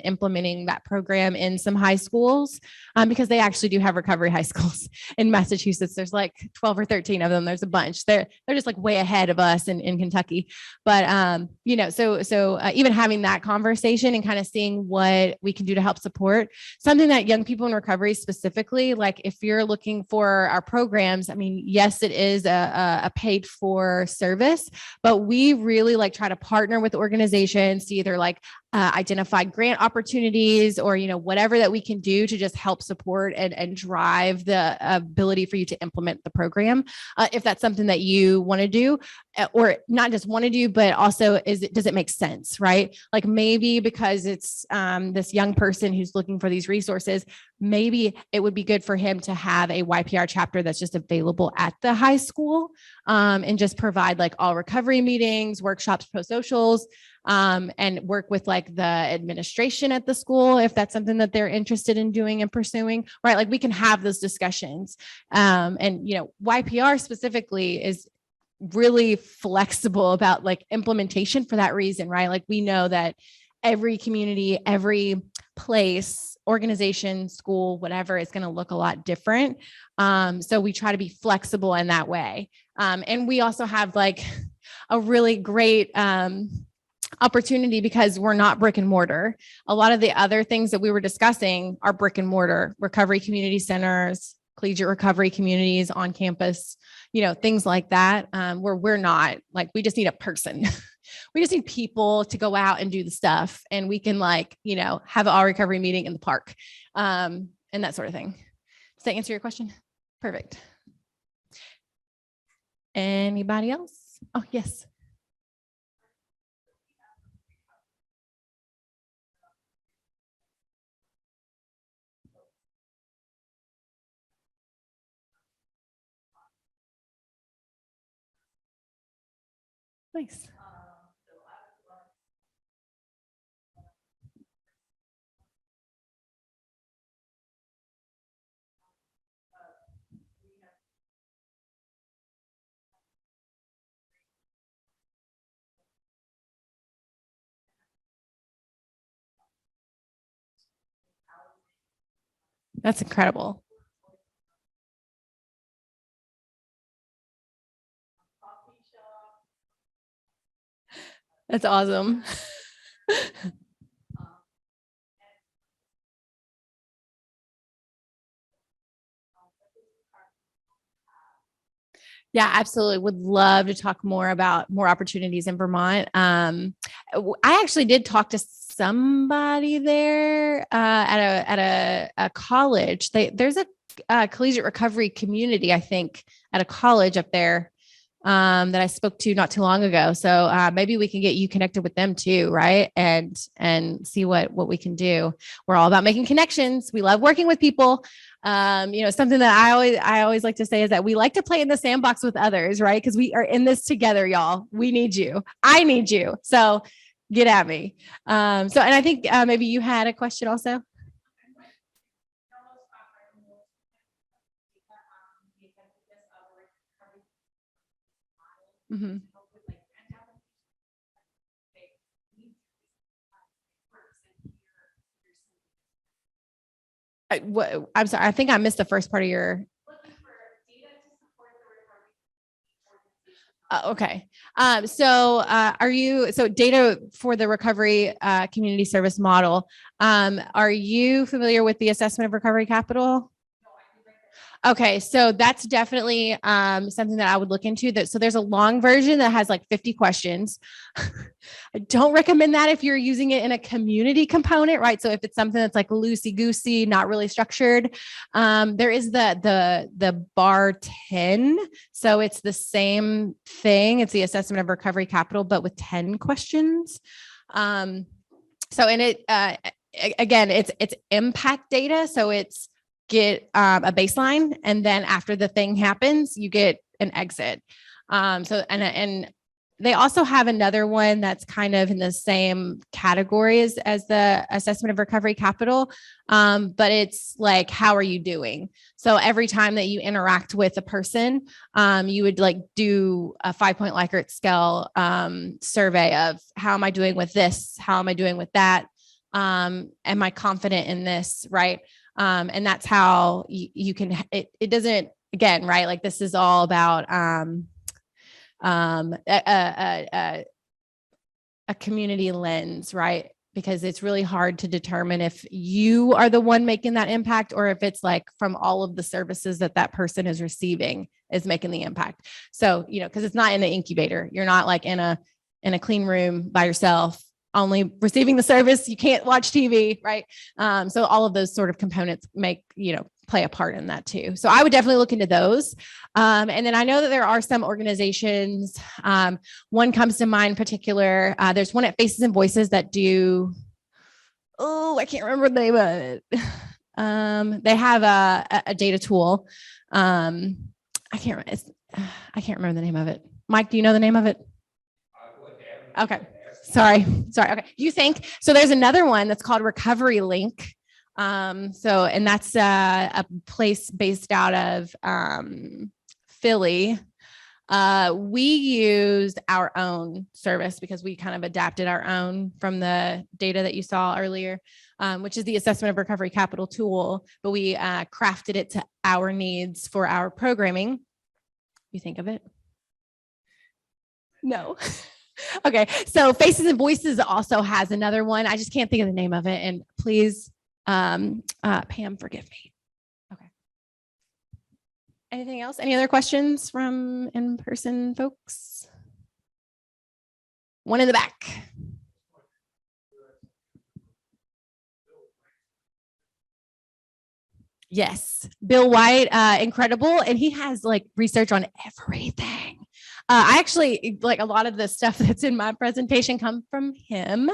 implementing that program in some high schools, because they actually do have recovery high schools in Massachusetts. There's like 12 or 13 of them. There's a bunch. They're just like way ahead of us in Kentucky. But so even having that conversation and kind of seeing what we can do to help support something that Young People in Recovery specifically, like if you're looking for our programs, I mean, yes, it is a paid for service, but we really like try to partner with organizations to either like identify grant opportunities or, whatever that we can do to just help support and drive the ability for you to implement the program. If that's something that you want to do, or not just want to do, but also does it make sense, right? Like maybe because it's this young person who's looking for these resources, maybe it would be good for him to have a YPR chapter that's just available at the high school, and just provide like all recovery meetings, workshops, pro-socials, and work with like the administration at the school if that's something that they're interested in doing and pursuing, right? Like we can have those discussions. And YPR specifically is really flexible about like implementation for that reason, right? Like we know that every community, every place, organization, school, whatever, is going to look a lot different. So we try to be flexible in that way. And we also have like a really great opportunity because we're not brick and mortar. A lot of the other things that we were discussing are brick and mortar: recovery community centers, collegiate recovery communities on campus, things like that, where we're not. Like, we just need a person. We just need people to go out and do the stuff, and we can have an all recovery meeting in the park, and that sort of thing. Does that answer your question? Perfect. Anybody else? Oh, yes. Nice. That's incredible. That's awesome. Yeah, absolutely. Would love to talk more about more opportunities in Vermont. I actually did talk to somebody there at a college. There's a collegiate recovery community, I think, at a college up there that I spoke to not too long ago. So maybe we can get you connected with them too, right? And see what we can do. We're all about making connections. We love working with people. Something that I always like to say is that we like to play in the sandbox with others, right? Because we are in this together, y'all. We need you. I need you. So get at me. And I think maybe you had a question also. Mm-hmm. I'm sorry. I think I missed the first part of your. Okay. So data for the recovery community service model. Are you familiar with the assessment of recovery capital? Okay, so that's definitely something that I would look into. So there's a long version that has like 50 questions. I don't recommend that if you're using it in a community component, right? So if it's something that's like loosey goosey, not really structured, there is the bar 10. So it's the same thing. It's the assessment of recovery capital, but with 10 questions. Again, it's impact data. So it's get a baseline, and then after the thing happens, you get an exit. And they also have another one that's kind of in the same category as the assessment of recovery capital, but it's like, how are you doing? So every time that you interact with a person, you would like do a 5-point Likert scale survey of how am I doing with this? How am I doing with that? Am I confident in this? Right. And that's how you can, it doesn't, again, right? Like this is all about a community lens, right? Because it's really hard to determine if you are the one making that impact or if it's like from all of the services that person is receiving is making the impact. So, because it's not in an incubator. You're not like in a clean room by yourself, only receiving the service. You can't watch TV, right? So all of those sort of components play a part in that too. So I would definitely look into those. And then I know that there are some organizations. One comes to mind in particular. There's one at Faces and Voices that do, I can't remember the name of it. They have a data tool. I can't remember the name of it. Mike, do you know the name of it? Okay. Sorry. Okay. You think so? There's another one that's called Recovery Link. And that's a place based out of Philly. We used our own service because we kind of adapted our own from the data that you saw earlier, which is the assessment of recovery capital tool, but we crafted it to our needs for our programming. You think of it? No. Okay, so Faces and Voices also has another one. I just can't think of the name of it. And please, Pam, forgive me. Okay. Anything else? Any other questions from in-person folks? One in the back. Yes, Bill White, incredible. And he has like research on everything. I actually like a lot of the stuff that's in my presentation come from him,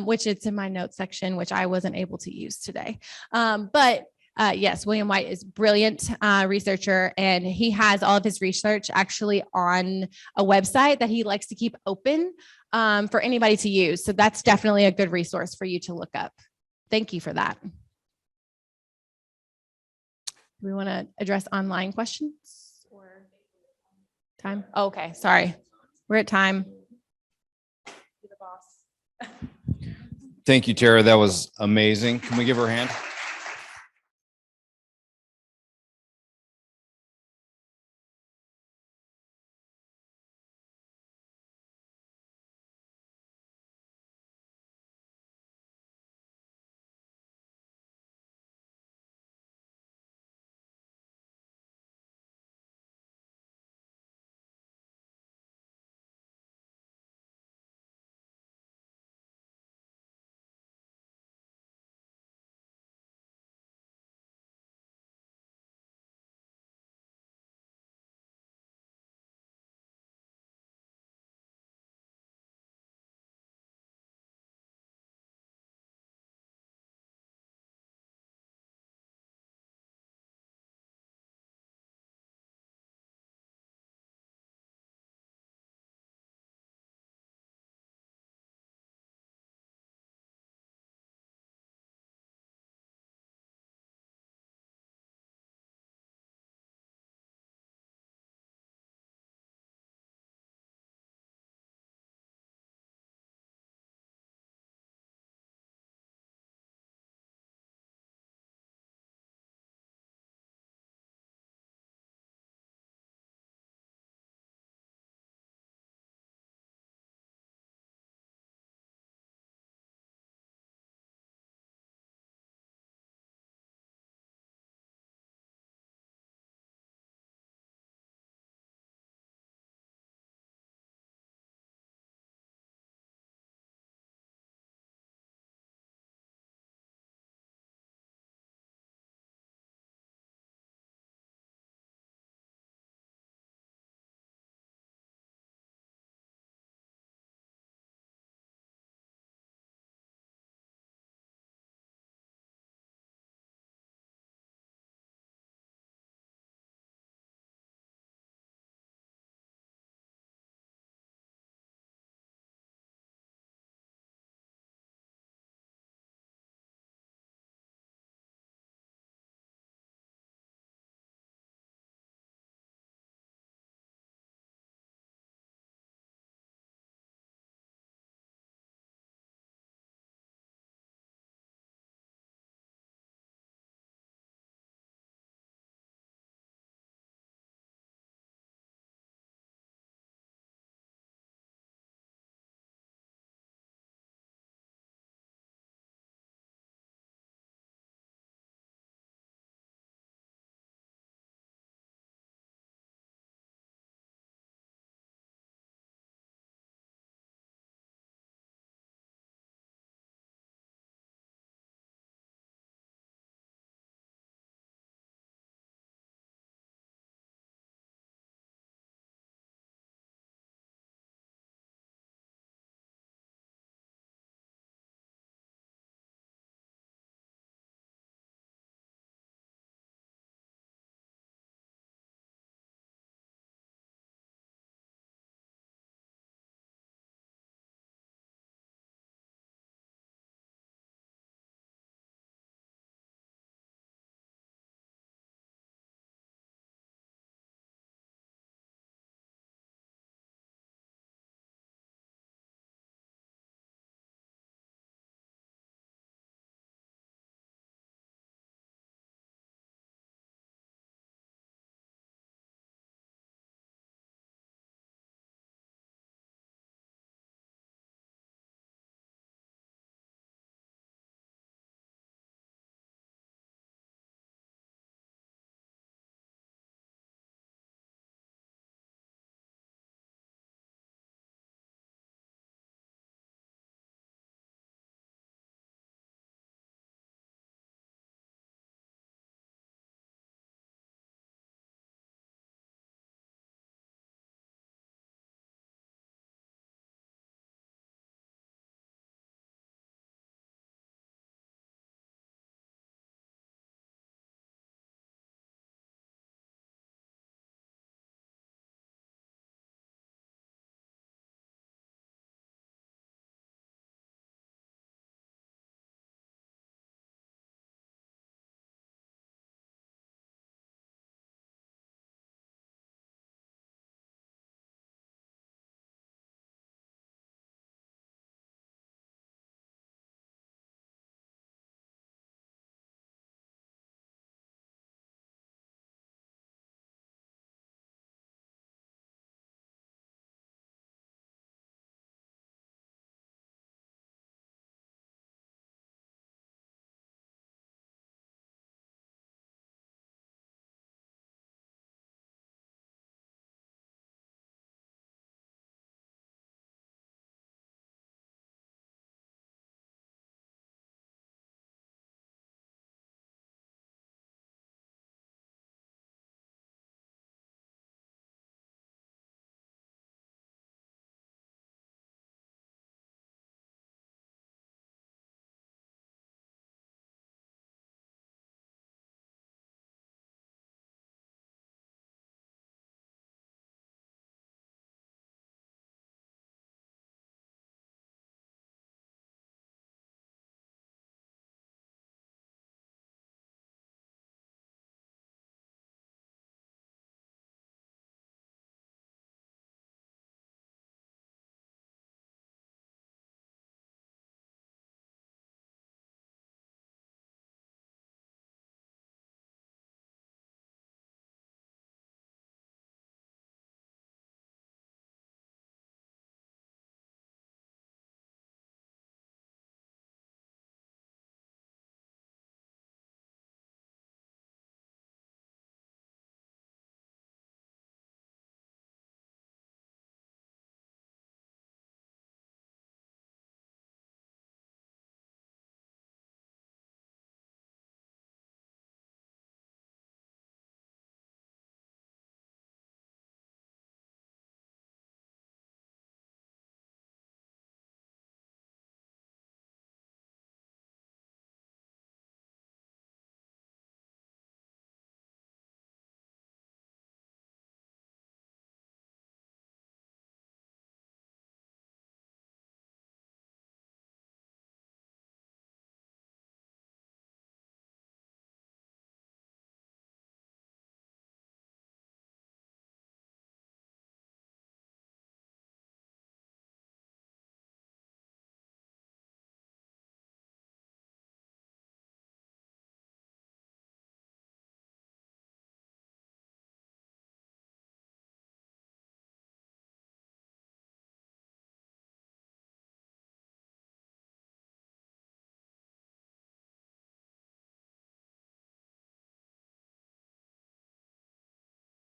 which it's in my notes section, which I wasn't able to use today. But Yes, William White is brilliant researcher, and he has all of his research actually on a website that he likes to keep open for anybody to use. So that's definitely a good resource for you to look up. Thank you for that. Do we want to address online questions or time? Oh, okay, sorry. We're at time. Thank you, Tara. That was amazing. Can we give her a hand?